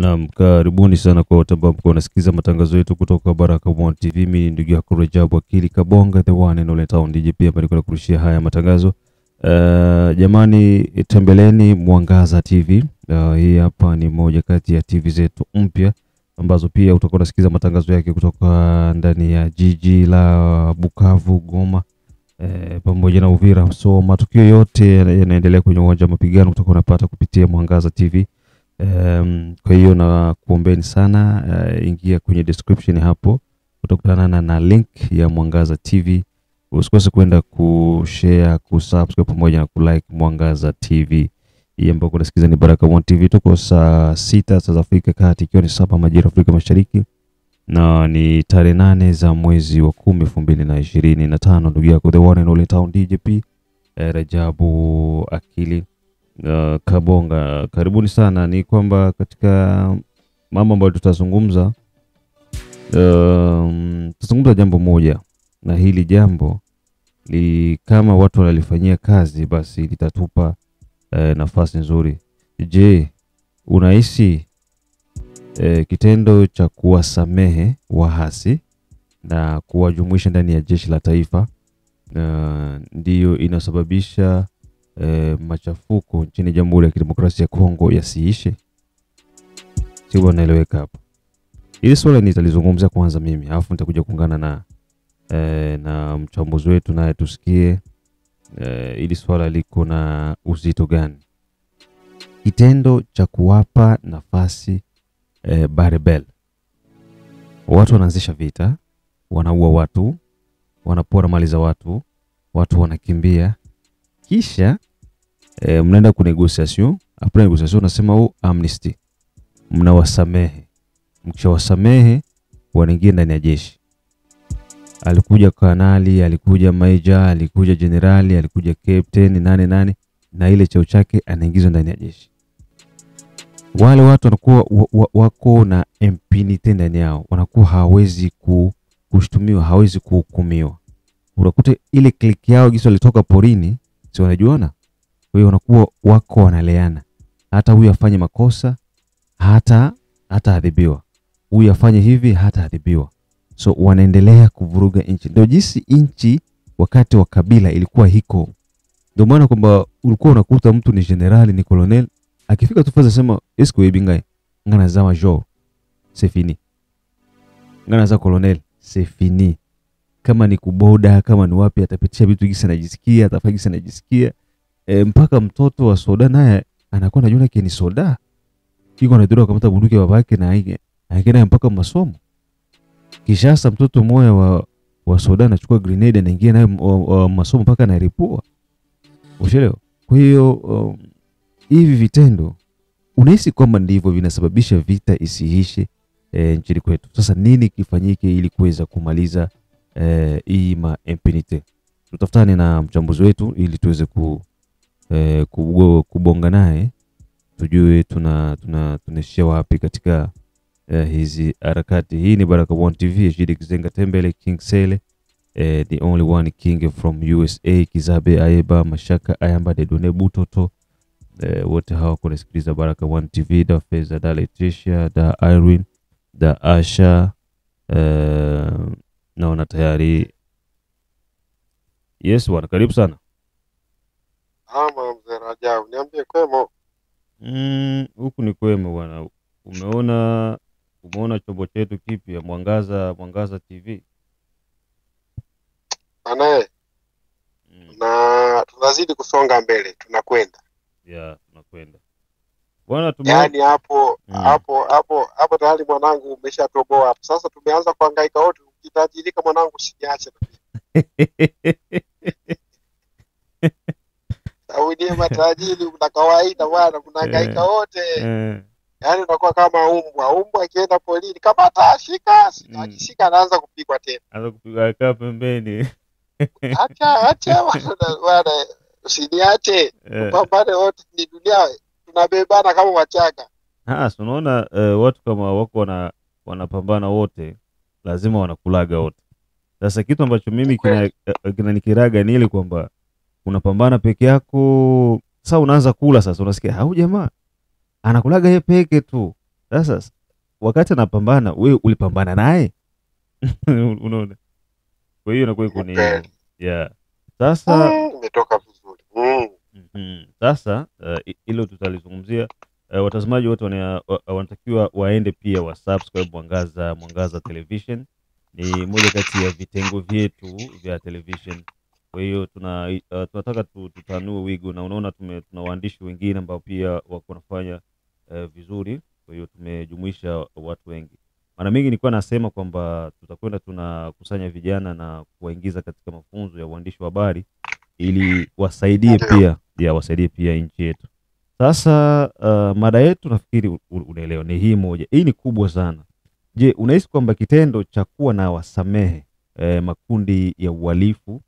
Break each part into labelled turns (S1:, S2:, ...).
S1: Naam, karibuni sana kwa wote ambao mko nasikiza matangazo yetu kutoka Baraka1 TV. Mimi ndugu yako Rajabu Akili Kabonga, the one and only town DJ, pia bali kurushia haya matangazo. Jamani, tembeleni Mwangaza TV. Hii hapa ni moja kati ya TV zetu mpya ambazo pia utakuwa unasikiza matangazo yake kutoka ndani ya jiji la Bukavu, Goma, pamoja na Uvira. So matukio yote yanaendelea kwenye uwanja wa mapigano utakuwa unapata kupitia Mwangaza TV. Kwa hiyo na kuombeni sana, ingia kwenye description hapo utakutana na link ya Mwangaza TV. Usikose kwenda kushare, kusubscribe pamoja na kulike Mwangaza TV. Hii ambayo unasikiza ni Baraka1 TV. Tuko saa 6 saa za Afrika Kati, ikiwa ni 7 majira Afrika Mashariki, na ni tarehe 8 za mwezi wa 10 2025. Ndugu yako the one and only town DJP Rajabu Akili Kabonga. Karibuni sana. Ni kwamba katika mambo ambayo tutazungumza, tutazungumza jambo moja, na hili jambo kama watu wanalifanyia kazi basi litatupa nafasi nzuri. Je, unahisi kitendo cha kuwasamehe wahasi na kuwajumuisha ndani ya jeshi la taifa ndiyo inasababisha machafuko nchini Jamhuri ya Kidemokrasia ya Kongo yasiishe? Sio, naeleweka hapo. Hili swala nitalizungumza kwanza mimi, alafu nitakuja kuungana na mchambuzi wetu naye tusikie hili swala liko na uzito gani. Kitendo cha kuwapa nafasi Barebel, watu wanaanzisha vita, wanaua watu, wanapora mali za watu, watu wanakimbia, kisha mnaenda ku negotiation. Après negotiation unasema amnesty, mnawasamehe. Mkishawasamehe wanaingia ndani ya jeshi. Alikuja kanali, alikuja major, alikuja generali, alikuja captain, nane na ile cheo chake anaingizwa ndani ya jeshi. Wale watu wanakuwa wako na impunity ndani yao, wanakuwa hawezi kushtumiwa, hawezi kuhukumiwa. Unakuta ile click yao giso alitoka porini, si wanajuana. Kwa hiyo wanakuwa wako wanaleana. Hata huyu afanye makosa hata adhibiwa, huyu afanye hivi hata adhibiwa. So wanaendelea kuvuruga nchi. Ndio jinsi nchi wakati wa Kabila ilikuwa hiko. Ndio maana kwamba ulikuwa unakuta mtu ni generali, ni colonel, akifika tu faza sema esko ebingai ngana za major, c'est fini. Ngana za colonel, c'est fini. Kama ni kuboda, kama ni wapi, atapitia vitu gisi anajisikia, atafanya gisi anajisikia. Mpaka mtoto wa soda naye anakuwa anajua ni soda. Kiko anadura kama bunduki ya babake na aingine mpaka masomo. Kishasa mtoto mmoja wa soda anachukua grenade na ingia naye masomo mpaka anaripua. Ushelewa? Kwa hiyo hivi vitendo unahisi kwamba ndivyo vinasababisha vita isiishe nchini kwetu. Sasa nini kifanyike ili kuweza kumaliza hii impunity? Tutafutane na mchambuzi wetu ili tuweze kubonga naye tujue tunashia wapi katika hizi harakati. Hii ni Baraka1 TV, Jide Kizenga Tembele, King Sele, the only one king from USA, Kizabe Ayeba, Mashaka Ayamba, Dedone Butoto, wote hawa kunasikiliza Baraka1 TV, da Feza, da Leticia, da Irene, da Asha, naona tayari. Yes, wana karibu sana.
S2: Ama mzee Rajabu, niambie kwemo.
S1: Huku ni kwema bwana. Umeona chombo chetu kipya Mwangaza TV?
S2: Anaye. Na tunazidi kusonga mbele, tunakwenda.
S1: Yeah, tunakwenda. Bwana
S2: yaani hapo tayari mwanangu umeshatoboa hapo. Sasa tumeanza kuhangaika wote, ukitajirika mwanangu usijiache. Saudi matajiri una kawaida bwana, kunahangaika wote. Yaani unakuwa kama umbwa akienda polini kama atashika, akishika anaanza kupigwa tena.
S1: Anaanza kupigwa kaa pembeni.
S2: Acha bwana, usiniache. Pambane wote, ni dunia tunabebana kama wachanga.
S1: Unaona watu kama wako wanapambana wote lazima wanakulaga wote. Sasa kitu ambacho mimi kinanikiraga ni ile kwamba unapambana peke yako, sasa unaanza kula, sasa unasikia jamaa anakulaga yeye peke tu. Sasa wakati anapambana, wewe ulipambana naye? Unaona? Kwa hiyo inakuwa iko ni hivyo. Yeah. Sasa
S2: Imetoka vizuri.
S1: Sasa hilo tutalizungumzia. Watazamaji wote wanatakiwa waende pia wa subscribe Mwangaza Television. Ni moja kati ya vitengo vyetu vya television. Kwa hiyo tunataka tutanue wigo, na unaona tuna waandishi wengine ambao pia wako wanafanya vizuri. Kwa hiyo tumejumuisha watu wengi. Mara mingi nilikuwa nasema kwamba tutakwenda tunakusanya vijana na kuwaingiza katika mafunzo ya uandishi wa habari ili wasaidie pia nchi yetu. Sasa mada yetu nafikiri unaelewa ni hii moja. Hii ni kubwa sana. Je, unahisi kwamba kitendo cha kuwa na wasamehe makundi ya uhalifu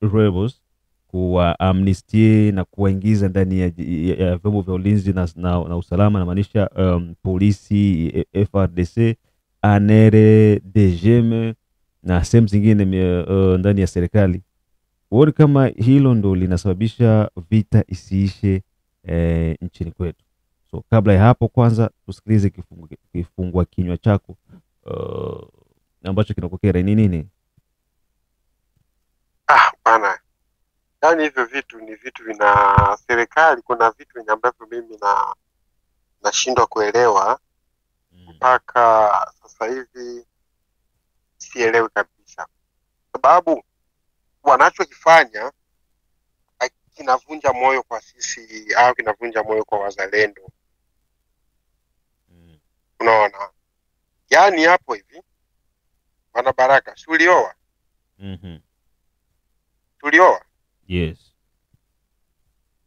S1: rebels, kuwa amnesty na kuwaingiza ndani ya vyombo vya ulinzi na usalama, na maanisha polisi, FRDC, ANR, DGM na sehemu zingine ndani ya serikali, uone kama hilo ndo linasababisha vita isiishe nchini kwetu? So kabla ya hapo, kwanza tusikilize kifungua kinywa chako ambacho kinakokera ni nini?
S2: Bana, yani hivyo vitu ni vitu vina serikali, kuna vitu ambavyo mimi nashindwa kuelewa mpaka sasa hivi, sielewi kabisa, sababu wanachokifanya kinavunja moyo kwa sisi, au kinavunja moyo kwa wazalendo. Unaona, yani hapo hivi Bwana Baraka, tulioa tulioa.
S1: Yes.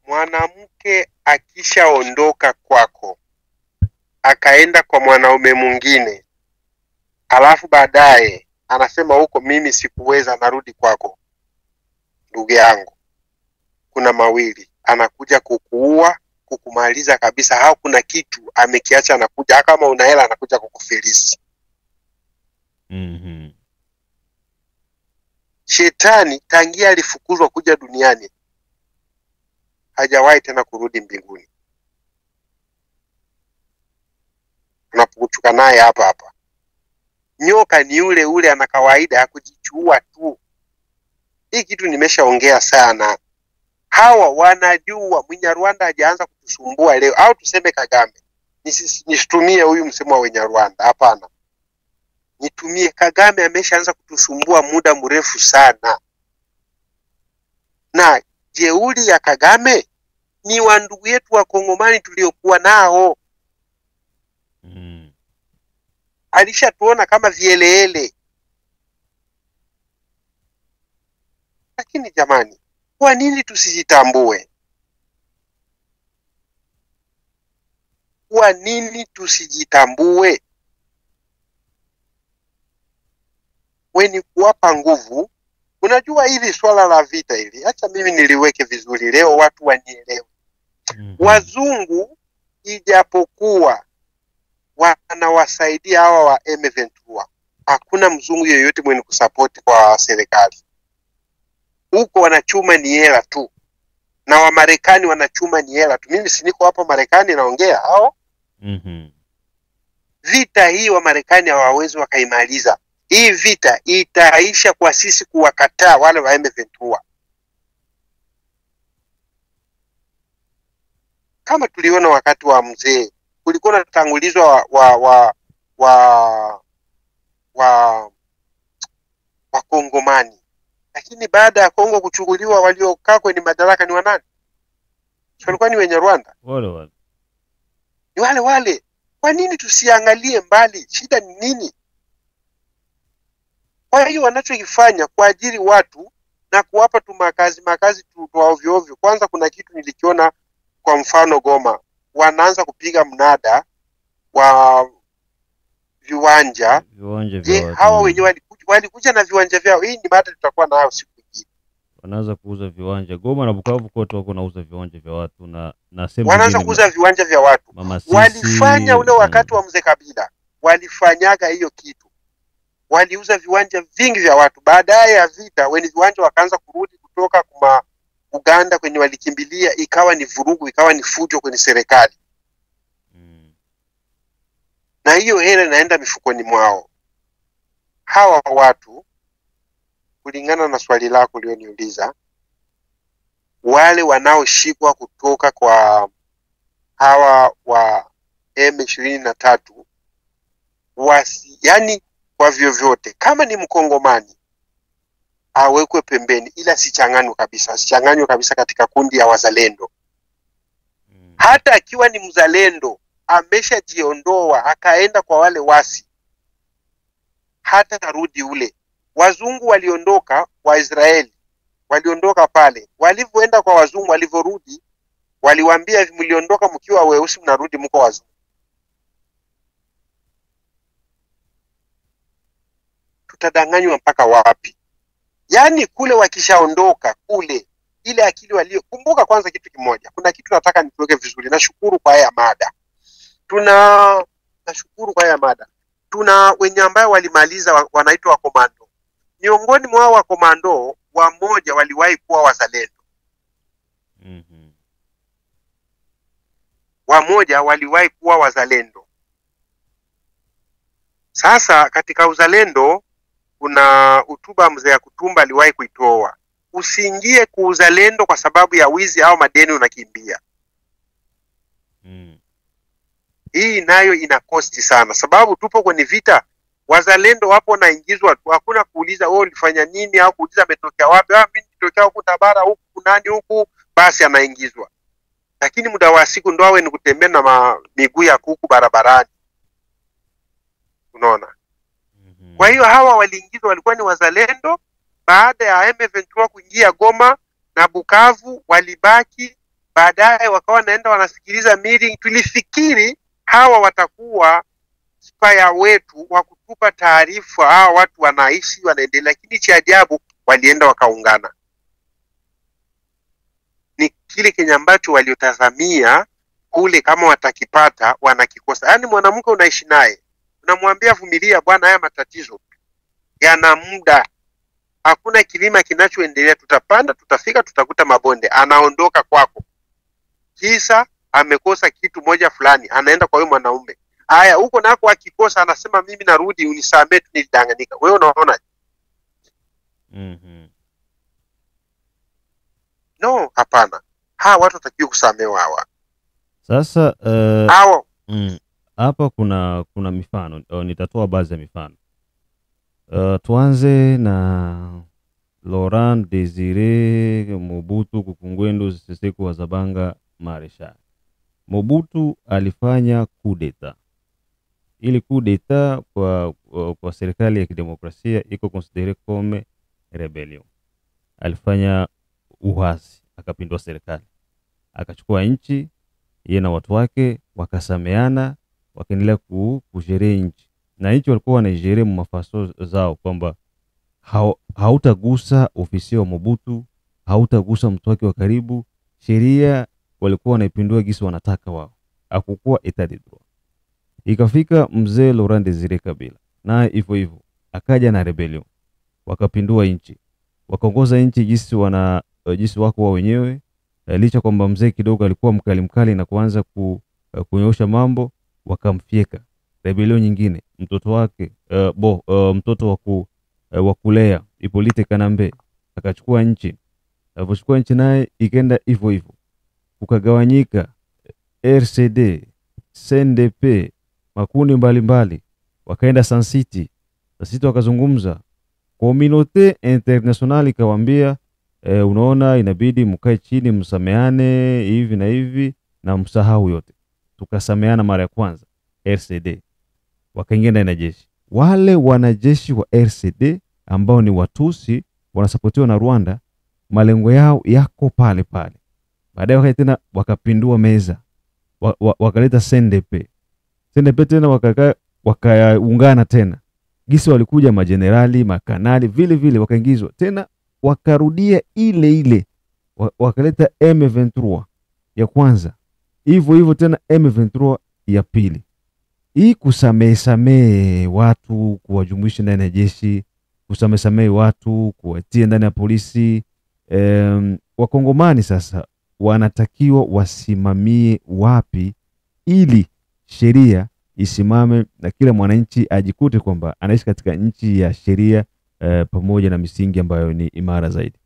S2: Mwanamke akishaondoka kwako akaenda kwa mwanaume mwingine, alafu baadaye anasema huko mimi sikuweza, narudi kwako, ndugu yangu, kuna mawili: anakuja kukuua, kukumaliza kabisa, au kuna kitu amekiacha, anakuja kama una hela anakuja kukufilisi. Shetani tangia alifukuzwa kuja duniani hajawahi tena kurudi mbinguni. Tunapukuchuka naye hapa hapa. Nyoka ni ule ule, ana kawaida ya kujichua tu. Hii kitu nimeshaongea sana. Hawa wanajua Mnyarwanda hajaanza kutusumbua leo, au tuseme Kagame. Nisitumie huyu msemo wa Wenyarwanda, hapana. Nitumie Kagame, ameshaanza kutusumbua muda mrefu sana. Na jeuri ya Kagame ni wa ndugu yetu wa Kongomani tuliokuwa nao. Alishatuona kama vielele. Lakini jamani, kwa nini tusijitambue? Kwa nini tusijitambue? Weni kuwapa nguvu. Unajua hili swala la vita hili, acha mimi niliweke vizuri leo watu wanielewe. Wazungu ijapokuwa wanawasaidia hawa wa M23, hakuna mzungu yeyote mwenye kusupport kwa serikali. Huko wanachuma ni hela tu, na wa Marekani wanachuma ni hela tu. Mimi siniko hapa Marekani naongea hao. Vita hii wa Marekani hawawezi wakaimaliza. Hii vita itaisha kwa sisi kuwakataa wale wa M23. Kama tuliona wakati wa mzee, kulikuwa na tangulizwa wa Kongomani. Lakini baada ya Kongo kuchukuliwa, waliokaa kwenye madaraka ni wanani? Walikuwa ni Wenyarwanda.
S1: Wale.
S2: Ni wale. Kwa nini tusiangalie mbali? Shida ni nini? Kwa hiyo wanachokifanya kuajiri watu na kuwapa tu makazi tu ovyo ovyo. Kwanza kuna kitu nilikiona, kwa mfano Goma, wanaanza kupiga mnada wa viwanja. Je, hawa wenyewe walikuja na viwanja vyao? Hii ni mada tutakuwa nayo siku nyingine.
S1: Wanaanza kuuza viwanja Goma na Bukavu, kote wako nauza viwanja vya watu na sema
S2: wanaanza kuuza viwanja vya watu. Walifanya ule wakati wa Mzee Kabila, walifanyaga hiyo kitu. Waliuza viwanja vingi vya watu. Baadaye ya vita, wenye viwanja wakaanza kurudi kutoka kuma Uganda kwenye walikimbilia, ikawa ni vurugu, ikawa ni fujo kwenye serikali. na hiyo hela inaenda mifukoni mwao. Hawa watu, kulingana na swali lako ulioniuliza, wale wanaoshikwa kutoka kwa hawa wa M23 yani kwa vyovyote, kama ni Mkongomani awekwe pembeni, ila sichanganywe kabisa katika kundi ya wazalendo. Hata akiwa ni mzalendo ameshajiondoa akaenda kwa wale wasi, hata tarudi ule. Wazungu waliondoka, Waisraeli waliondoka pale, walivyoenda kwa wazungu, walivyorudi waliwaambia, mliondoka mkiwa weusi, mnarudi mko wazungu. Tutadanganywa mpaka wapi? Yani kule wakishaondoka kule, ile akili kumbuka kwanza kitu kimoja. Kuna kitu nataka nituweke vizuri. Nashukuru kwa haya mada. Tuna wenye ambayo walimaliza wanaitwa wa komando. Miongoni mwa wa komando wamoja waliwahi kuwa wazalendo. Wamoja waliwahi kuwa wazalendo. Sasa katika uzalendo kuna hotuba mzee Kutumba aliwahi kuitoa. Usiingie kuuzalendo kwa sababu ya wizi au madeni unakimbia. Hii nayo ina kosti sana, sababu tupo kwenye vita. Wazalendo wapo naingizwa tu, hakuna kuuliza wewe ulifanya nini au kuuliza ametokea wapi. Mimi nitokea huku Tabara, huku nani huku, basi anaingizwa. Lakini muda wa siku ndo awe ni kutembea na miguu ya kuku barabarani. Unaona? Kwa hiyo hawa waliingizwa walikuwa ni wazalendo. Baada ya M23 kuingia Goma na Bukavu walibaki, baadaye wakawa naenda wanasikiliza meeting. Tulifikiri hawa watakuwa spaya wetu wa kutupa taarifa hawa watu wanaishi wanaendelea, lakini cha ajabu walienda wakaungana. Ni kile kenye ambacho waliotazamia kule, kama watakipata wanakikosa. Yani mwanamke unaishi naye, unamwambia vumilia bwana, haya matatizo yana muda. Hakuna kilima kinachoendelea, tutapanda, tutafika, tutakuta mabonde. Anaondoka kwako kisa amekosa kitu moja fulani, anaenda kwa huyo mwanaume. Haya huko nako akikosa anasema mimi narudi, unisamee tu, nilidanganyika. Wewe unaona? No, hapana. Hawa watu watakiwa kusamewa hawa.
S1: Sasa
S2: hawa
S1: hapa kuna mifano, nitatoa baadhi ya mifano. Tuanze na Laurent Desire Mobutu Kukungwendo Sese Zabanga Marechal. Mobutu alifanya coup d'etat. Ili coup d'etat kwa serikali ya kidemokrasia iko considere comme rebellion. Alifanya uhasi, akapindua serikali, akachukua nchi, yeye na watu wake wakasameana, wakaendelea kujerea nchi. Na nchi walikuwa wanajerea mafaso zao kwamba hautagusa ofisi wa Mobutu, hautagusa mtu wake wa karibu. Sheria walikuwa wanaipindua gisi wanataka wao. Hakukuwa etat de droit. Ikafika mzee Laurent Desire Kabila, na hivyo akaja na rebellion, wakapindua nchi, wakaongoza nchi jinsi wako wa wenyewe. Licha kwamba mzee kidogo alikuwa mkali na kuanza kunyosha mambo, wakamfieka. Rebellion nyingine, mtoto wake mtoto wa kulea Hippolyte Kanambe akachukua nchi. Alipochukua nchi naye ikenda hivyo, ukagawanyika RCD, CNDP, makundi mbalimbali, wakaenda San City wakazungumza. Communauté internationale ikawambia, unaona inabidi mkae chini msameane hivi na hivi na msahau yote. Tukasameana mara ya kwanza. RCD wakaingia na jeshi. Wale wanajeshi wa RCD ambao ni Watusi wanasapotiwa na Rwanda, malengo yao yako pale pale. Baadaye wakaja tena wakapindua meza, wakaleta CNDP tena wakaungana tena. Gisi walikuja majenerali, makanali vile wakaingizwa tena, wakarudia ile wakaleta M23 ya kwanza, hivyo tena M23 ya pili. Hii kusamehe watu, kuwajumuisha ndani ya jeshi, kusamehe watu, kuwatia ndani ya polisi. Wakongomani sasa wanatakiwa wasimamie wapi ili sheria isimame na kila mwananchi ajikute kwamba anaishi katika nchi ya sheria pamoja na misingi ambayo ni imara zaidi?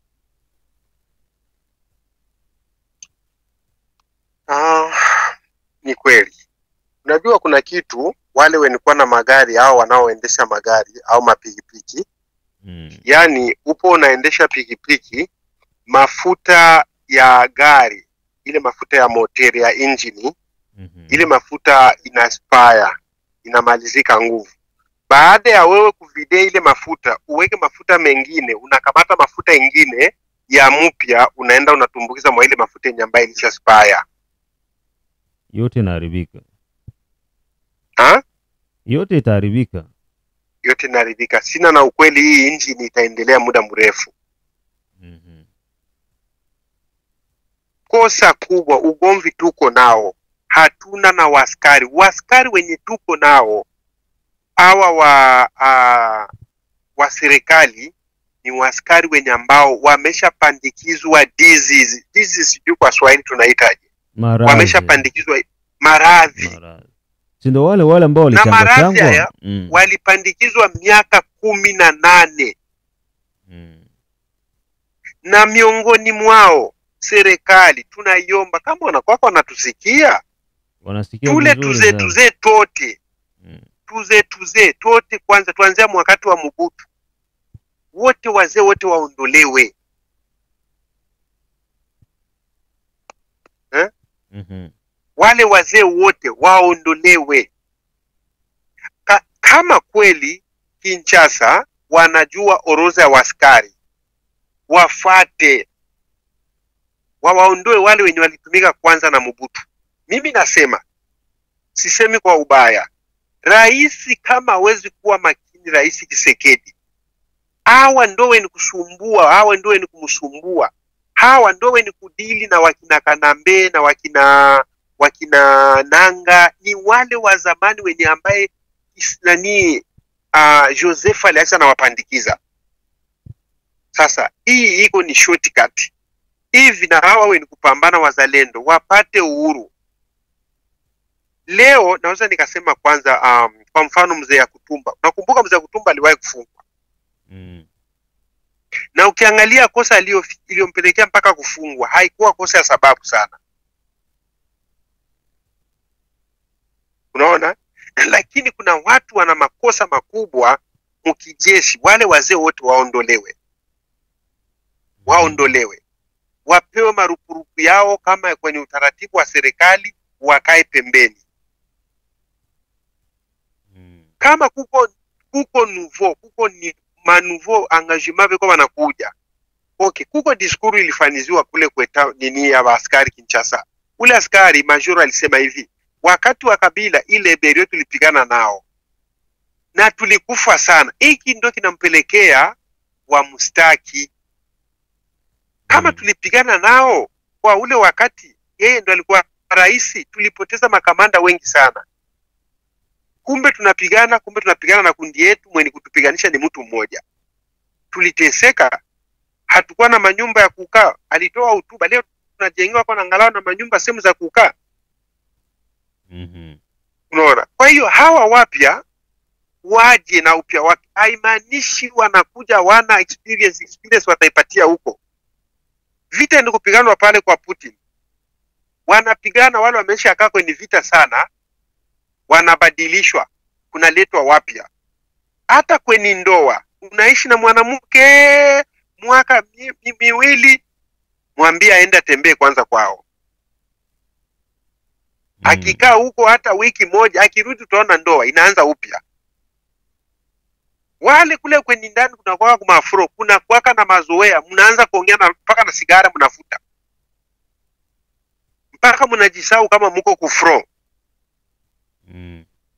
S2: Ni kweli. Unajua kuna kitu, wale wenikuwa na magari au wanaoendesha magari au mapikipiki, yani upo unaendesha pikipiki, mafuta ya gari, ile mafuta ya moteri ya engine, ile mafuta inaspire, inamalizika nguvu. Baada ya wewe kuvidea ile mafuta, uweke mafuta mengine, unakamata mafuta ingine ya mpya, unaenda unatumbukiza mwa ile mafuta yenye ambayo ilishaspire.
S1: Yote inaharibika.
S2: Yote
S1: itaharibika.
S2: Yote inaharibika. Sina na ukweli hii engine itaendelea muda mrefu. Kosa kubwa, ugomvi tuko nao, hatuna na waskari. Waskari wenye tuko nao hawa wa serikali ni waskari wenye ambao wameshapandikizwa disease. Sijui kwa Swahili tunaitaje. Wameshapandikizwa maradhi.
S1: Sindo wale ambao walichangwa
S2: walipandikizwa miaka 18. Na miongoni mwao serikali tunaiomba, kama wanakuwa wanatusikia, tule tuze tote. Tuze tote kwanza, tuanzia wakati wa Mobutu. Wote wazee wote waondolewe. Wale wazee wote waondolewe. Kama kweli Kinshasa wanajua orodha ya waskari, wafate, waondoe wale wenye walitumika kwanza na Mobutu. Mimi nasema, sisemi kwa ubaya, rais kama hawezi kuwa makini, Rais Tshisekedi, hawa ndio wenye kusumbua, hawa ndio wenye kumsumbua, hawa ndio wenye kudili na wakina Kanambe na wakina Nanga, ni wale wa zamani wenye ambaye Joseph aliacha na wapandikiza. Sasa hii iko ni shortcut. Hivi na hawa wenye kupambana wazalendo wapate uhuru. Leo naweza nikasema kwanza, kwa mfano Mzee ya Kutumba. Nakumbuka Mzee ya Kutumba aliwahi kufungwa. Na ukiangalia kosa iliyompelekea mpaka kufungwa haikuwa kosa ya sababu sana. Unaona? Lakini kuna watu wana makosa makubwa mkijeshi. Wale wazee wote waondolewe. Waondolewe. Wapewe marupurupu yao kama kwenye utaratibu wa serikali, wakae pembeni. Kama kuko ni manouveau engagement beko wanakuja. Okay, kuko diskuru ilifaniziwa kule kweta nini ya askari Kinshasa. Ule askari major alisema hivi, wakati wa Kabila ile berio tulipigana nao na tulikufa sana. Hiki ndio kinampelekea wa mustaki. Kama tulipigana nao kwa ule wakati yeye ndo alikuwa rais, tulipoteza makamanda wengi sana. Kumbe tunapigana na kundi yetu, mwenye kutupiganisha ni mtu mmoja. Tuliteseka, hatukuwa na manyumba ya kukaa. Alitoa hotuba, leo tunajengewa kwa angalau na manyumba sehemu za kukaa. Unaona? Kwa hiyo hawa wapya waje na upya wake. Haimaanishi wanakuja wana experience wataipatia huko. Vita ni kupiganwa pale kwa Putin. Wanapigana wale wamesha kaa kwenye vita sana, wanabadilishwa, kunaletwa wapya. Hata kwenye ndoa, unaishi na mwanamke mwaka miwili, mwambie aenda tembee kwanza kwao. Akikaa huko hata wiki moja, akirudi utaona ndoa inaanza upya. Wale kule kwenye ndani kuna kwa kumafuro, kuna kwaka na mazoea, mnaanza kuongea na mpaka na sigara mnafuta. Mpaka mnajisahau kama mko kufro.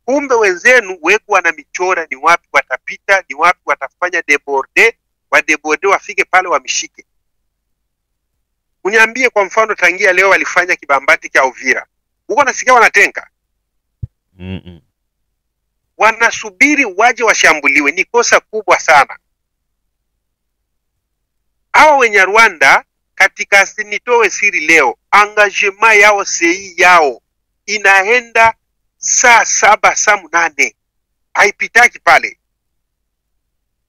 S2: Kumbe wenzenu wekuwa na michora, ni wapi watapita, ni wapi watafanya deborde, wafike pale wamishike. Uniambie kwa mfano tangia leo walifanya kibambati cha Uvira. Uko nasikia wanatenka? Wanasubiri waje washambuliwe, ni kosa kubwa sana. Hawa wenye Rwanda katika sinitowe siri leo, engagement yao sei yao inaenda saa 7 saa 8 haipitaki pale,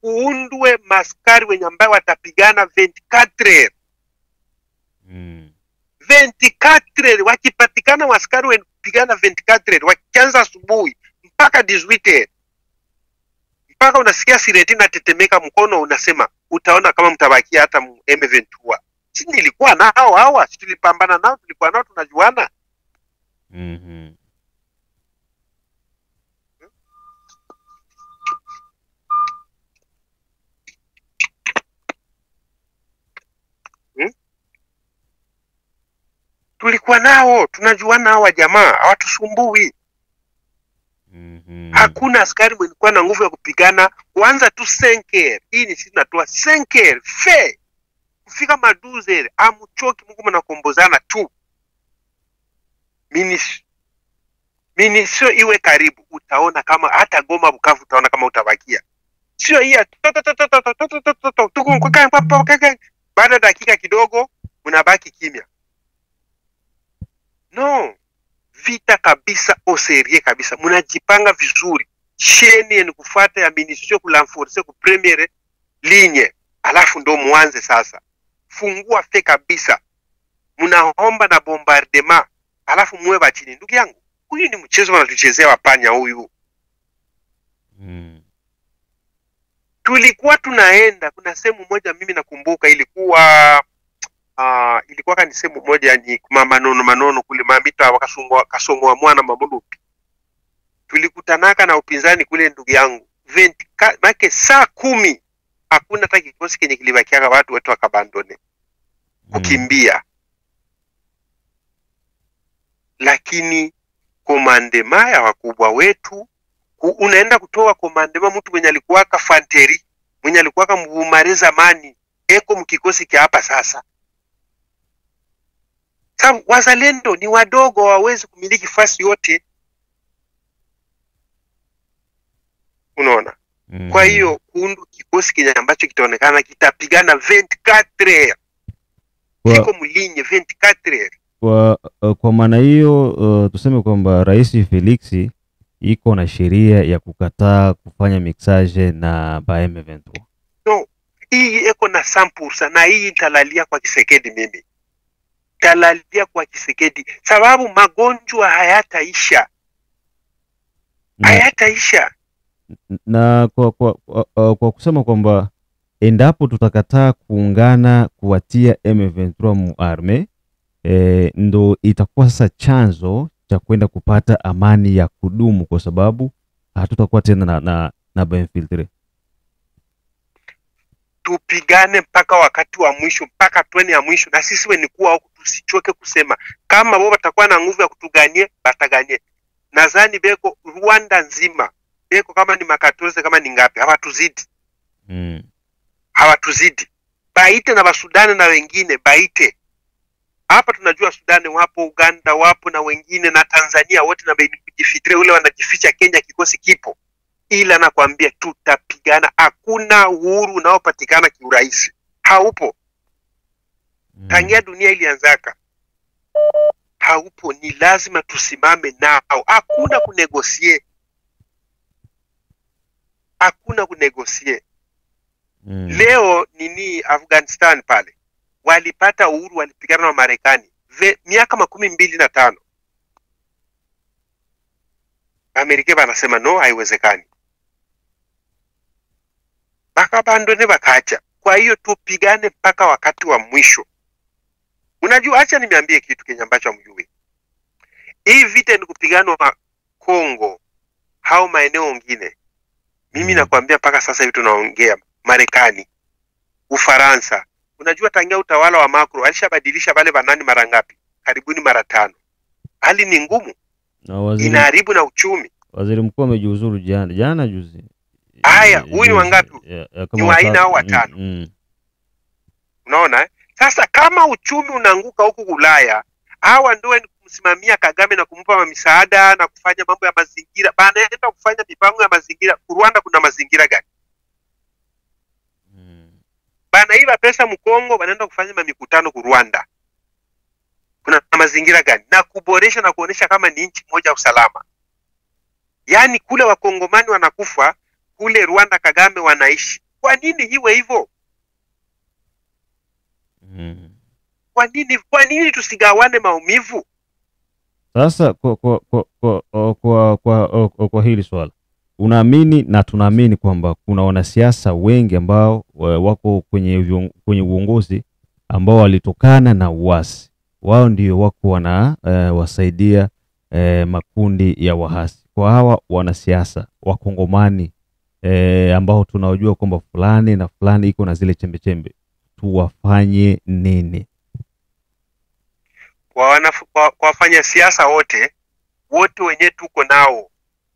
S2: uundwe maskari wenye ambayo watapigana 24 24. Wakipatikana waskari wenye kupigana 24 wakianza asubuhi mpaka 18, mpaka unasikia sireti na tetemeka mkono, unasema utaona kama mtabakia hata M23. Si nilikuwa nao hawa, si tulipambana nao, tulikuwa nao, tunajuana. Tulikuwa nao, tunajuana hawa jamaa, hawatusumbui. Hakuna askari mwenye kuwa na nguvu ya kupigana kwanza tu 5 hii ni sisi tunatoa 5 fe kufika maduze amuchoki, Mungu mnakombozana tu. Minisio iwe karibu, utaona kama hata Goma Bukavu utaona kama utabakia. Sio hii baada dakika kidogo mnabaki kimya. No, vita kabisa, oserie kabisa, mnajipanga vizuri. Sheni ni kufuata ya minisio kulanforce ku premiere ligne, alafu ndo muanze sasa. Fungua fe kabisa. Mnaomba na bombardement, alafu muwe bachini. Ndugu yangu, huyu ni mchezo wanatuchezea wapanya huyu. Tulikuwa tunaenda, kuna sehemu moja mimi nakumbuka ilikuwa ni sehemu moja ni manono kule mamita wakasongwa mwana mamudupi. Tulikutanaka na upinzani kule ndugu yangu. Make saa 10 hakuna hata kikosi kenye kilibakiaga, watu wetu wakabandone kukimbia. Lakini komandema ya wakubwa wetu, unaenda kutoa komandema mtu mwenye alikuwa kafanteri, mwenye alikuwa kambumare zamani, eko mkikosi kia hapa sasa. Sababu wazalendo ni wadogo, hawawezi kumiliki fasi yote. Unaona? Kwa hiyo kuundu kikosi kile ambacho kitaonekana kitapigana 24 kiko mlinye 24.
S1: Kwa maana hiyo tuseme kwamba Rais Felix iko na sheria ya kukataa kufanya mixage na ba M23.
S2: No, hii iko na 100% na hii italalia kwa Kisekedi. Mimi talalia kwa Kisekedi sababu magonjwa hayataisha. Na
S1: kwa kusema kwamba endapo tutakataa kuungana kuwatia M23 mu arme, ndo itakuwa sasa chanzo cha kwenda kupata amani ya kudumu, kwa sababu hatutakuwa tena na Benfiltre.
S2: Tupigane mpaka wakati wa mwisho, mpaka tuene ya mwisho, na sisi wenye kuwa huku tusichoke kusema kama wao watakuwa na nguvu ya kutuganie, bataganie. Nadhani beko Rwanda nzima, beko kama ni makatolze kama ni ngapi, hawatuzidi. Hawatuzidi. Baite na Basudani na wengine, baite. Hapa tunajua Sudani wapo, Uganda wapo na wengine, na Tanzania wote na kujifitre, ule wanajificha Kenya kikosi kipo. Ila nakwambia tutapigana, hakuna uhuru unaopatikana kiurahisi. Haupo. Tangia dunia ilianzaka. Haupo, ni lazima tusimame nao. Hakuna kunegosie. Hakuna kunegosie. Leo nini Afghanistan pale walipata uhuru, walipigana na Marekani miaka 25. Amerika wanasema no, haiwezekani. Bakabandone bakacha. Kwa hiyo tupigane mpaka wakati wa mwisho. Unajua, acha nimeambie kitu Kenya ambacho hamjui. Hii vita ni kupigana na Kongo au maeneo mengine. Mimi nakwambia mpaka sasa hivi tunaongea Marekani, Ufaransa. Unajua tangia utawala wa Macron alishabadilisha wale banani mara ngapi? Karibuni mara 5. Hali ni ngumu. Inaharibu na uchumi.
S1: Waziri mkuu amejiuzuru jana juzi.
S2: Haya, huyu ni wangapi? Ni wa 4 au 5. Unaona? Sasa kama uchumi unaanguka huku Ulaya, hawa ndio kumsimamia Kagame na kumpa misaada na kufanya mambo ya mazingira. Banaenda kufanya mipango ya mazingira. Rwanda kuna mazingira gani? Banaiba pesa Mkongo, banaenda kufanya mikutano ku Rwanda. Kuna mazingira gani? Na kuboresha na kuonesha kama ni nchi moja usalama. Yaani kule wakongomani wanakufa, kule Rwanda Kagame wanaishi. Kwa nini iwe hivyo? Kwa nini tusigawane maumivu?
S1: Sasa kwa hili swala unaamini na tunaamini kwamba kuna wanasiasa wengi ambao wako kwenye uongozi ambao walitokana na uasi, wao ndio wako wasaidia makundi ya wahasi. Kwa hawa wanasiasa wakongomani ambao tunajua kwamba fulani na fulani iko na zile chembe chembe, tuwafanye nini?
S2: Kwa wafanya siasa wote wenye tuko nao,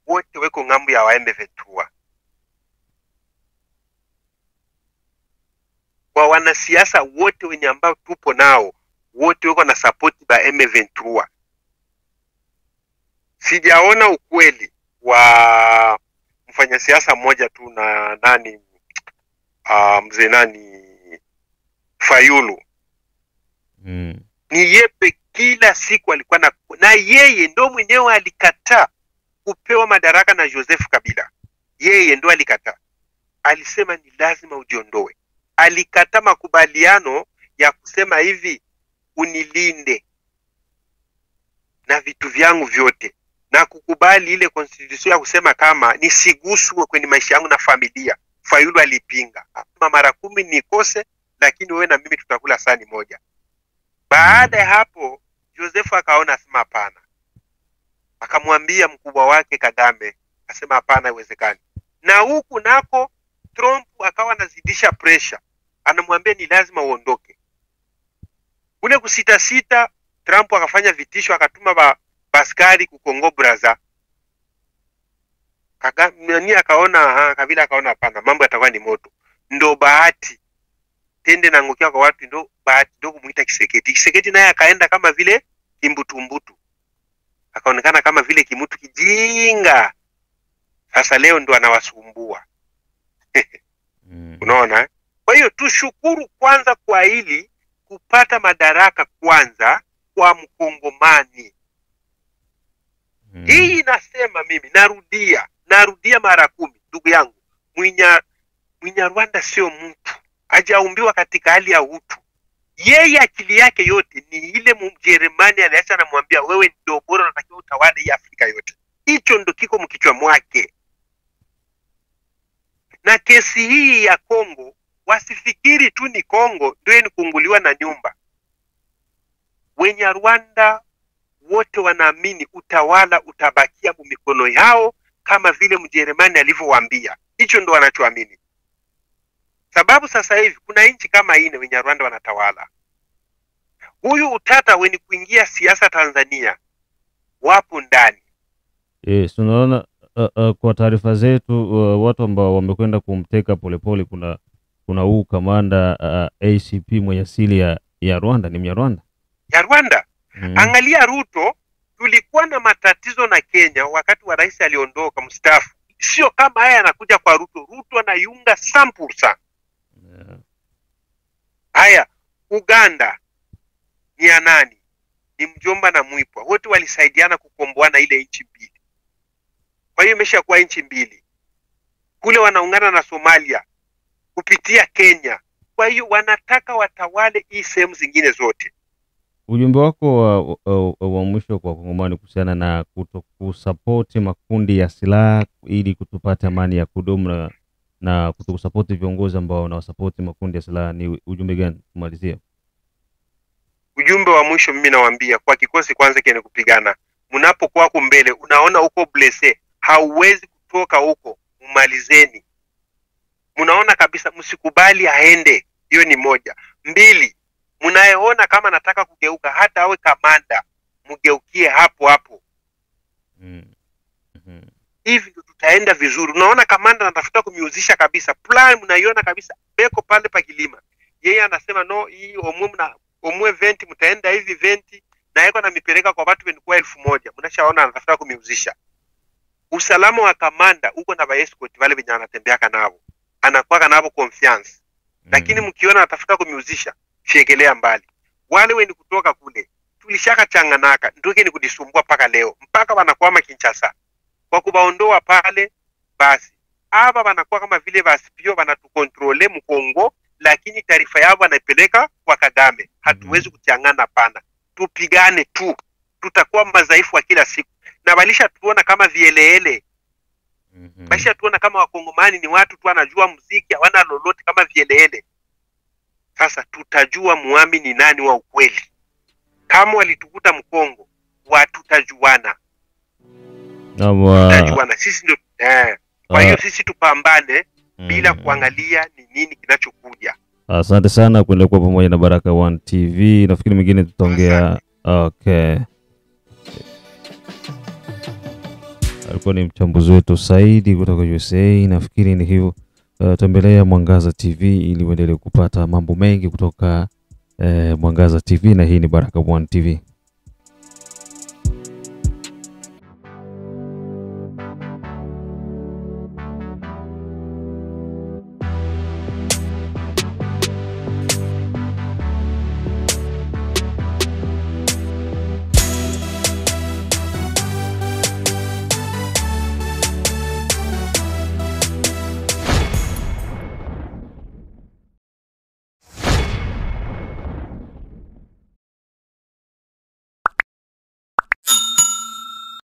S2: wote weko ngambo ya M23. Kwa wanasiasa wote wenye ambao tupo nao, wote weko na support ba M23. Sijaona ukweli wa mfanya siasa mmoja tu na nani, mzee nani, Fayulu. Ni yepe kila siku alikuwa na yeye ndo mwenyewe alikataa kupewa madaraka na Joseph Kabila. Yeye ndo alikataa. Alisema ni lazima ujiondoe. Alikataa makubaliano ya kusema hivi, unilinde na vitu vyangu vyote, na kukubali ile constitution ya kusema kama nisiguswe kwenye maisha yangu na familia. Fayulu alipinga. Mara 10 nikose, lakini wewe na mimi tutakula sahani moja. Baada ya hapo Joseph akaona asema hapana. Akamwambia mkubwa wake Kagame, asema hapana, haiwezekani. Na huku nako Trump akawa anazidisha pressure. Anamwambia ni lazima uondoke. Kule kusita Trump akafanya vitisho, akatuma baskari ku Congo Brazza. Kagame akaona, Kabila akaona hapana, mambo yatakuwa ni moto. Ndo bahati tende na ngokia kwa watu, ndo bahati ndo kumuita Kisekedi. Kisekedi naye akaenda kama vile kimbutumbutu, akaonekana kama vile kimutu kijinga. Sasa leo ndo anawasumbua. Unaona? Kwa hiyo tushukuru kwanza kwa hili kupata madaraka kwanza kwa Mkongomani. Hii nasema mimi, narudia mara 10, ndugu yangu, Mwinyarwanda sio mtu, hajaumbiwa katika hali ya utu. Yeye akili yake yote ni ile Mjerumani aliacha anamwambia wewe ndio bora, unatakiwa utawale hii Afrika yote. Hicho ndo kiko mkichwa mwake. Na kesi hii ya Kongo, wasifikiri tu ni Kongo ndio ni kuunguliwa na nyumba. Wenyarwanda wote wanaamini utawala utabakia mikono yao kama vile Mjerumani alivyowaambia. Hicho ndo wanachoamini. Sababu sasa hivi kuna nchi kama ine Wenyarwanda wanatawala. Huyu utata weni kuingia siasa Tanzania wapo ndani.
S1: Tunaona kwa taarifa zetu watu ambao wamekwenda kumteka Polepole, kuna huu kamanda ACP mwenye asili ya Rwanda, ni Mnyarwanda.
S2: Ya Rwanda. Angalia Ruto, tulikuwa na matatizo na Kenya wakati wa rais aliondoka mstaafu. Sio kama haya anakuja kwa Ruto. Ruto anaiunga 100%. Haya, Uganda ni ya nani? Ni Mjomba na Mwipwa. Wote walisaidiana kukomboana ile nchi mbili. Kwa hiyo imeshakuwa nchi mbili. Kule wanaungana na Somalia kupitia Kenya. Kwa hiyo wanataka watawale hii sehemu zingine zote.
S1: Ujumbe wako wa mwisho kwa Kongomani kuhusiana na kutokusapoti makundi ya silaha ili kutupata amani ya kudumu na kutokusapoti viongozi ambao wanawasapoti makundi ya silaha, ni ujumbe gani kumalizia?
S2: Ujumbe wa mwisho mimi nawaambia kwa kikosi kwanza kile kupigana. Mnapokuwa huko mbele unaona uko blesse, hauwezi kutoka huko, umalizeni. Mnaona kabisa msikubali aende. Hiyo ni moja. 2, mnayeona kama nataka kugeuka hata awe kamanda, mgeukie hapo hapo. Hivi ndio tutaenda vizuri. Unaona kamanda anatafuta kumiuzisha kabisa. Plan mnaiona kabisa. Beko pale pa kilima. Yeye anasema no, hii omwe 20 mtaenda hivi 20 na yeko na mipeleka kwa watu wenikuwa 1000. Mnashaona anatafuta kumiuzisha. Usalama wa kamanda uko na escort wale wenye anatembea nao. Anakuwa nao confiance. Lakini mkiona anatafuta kumiuzisha, fiegelea mbali. Wale wenye kutoka kule tulishaka changanaka, ndio ni kudisumbua paka leo. Mpaka wanakwama Kinshasa. Kwa kubaondoa pale, basi aba wanakuwa kama vile basipio wanatukontrole mkongo, lakini taarifa yao wanaipeleka kwa Kagame. Hatuwezi kutiangana pana, tupigane tu, tutakuwa madhaifu wa kila siku. Na walisha tuona kama vielele, walisha tuona kama wakongomani ni watu tu wanajua muziki, hawana lolote kama vielele. Sasa tutajua muami ni nani wa ukweli. Kama walitukuta Mkongo, watutajuana. Tutajuana sisi ndio. Kwa hiyo sisi tupambane bila kuangalia ni nini kinachokuja.
S1: Asante sana kuendelea kuwa pamoja na Baraka One TV. Nafikiri mwingine tutaongea. Okay. Alikuwa ni mchambuzi wetu Saidi kutoka USA. Nafikiri ni hivyo. Tembelea Mwangaza TV ili uendelee kupata mambo mengi kutoka Mwangaza TV, na hii ni Baraka One TV.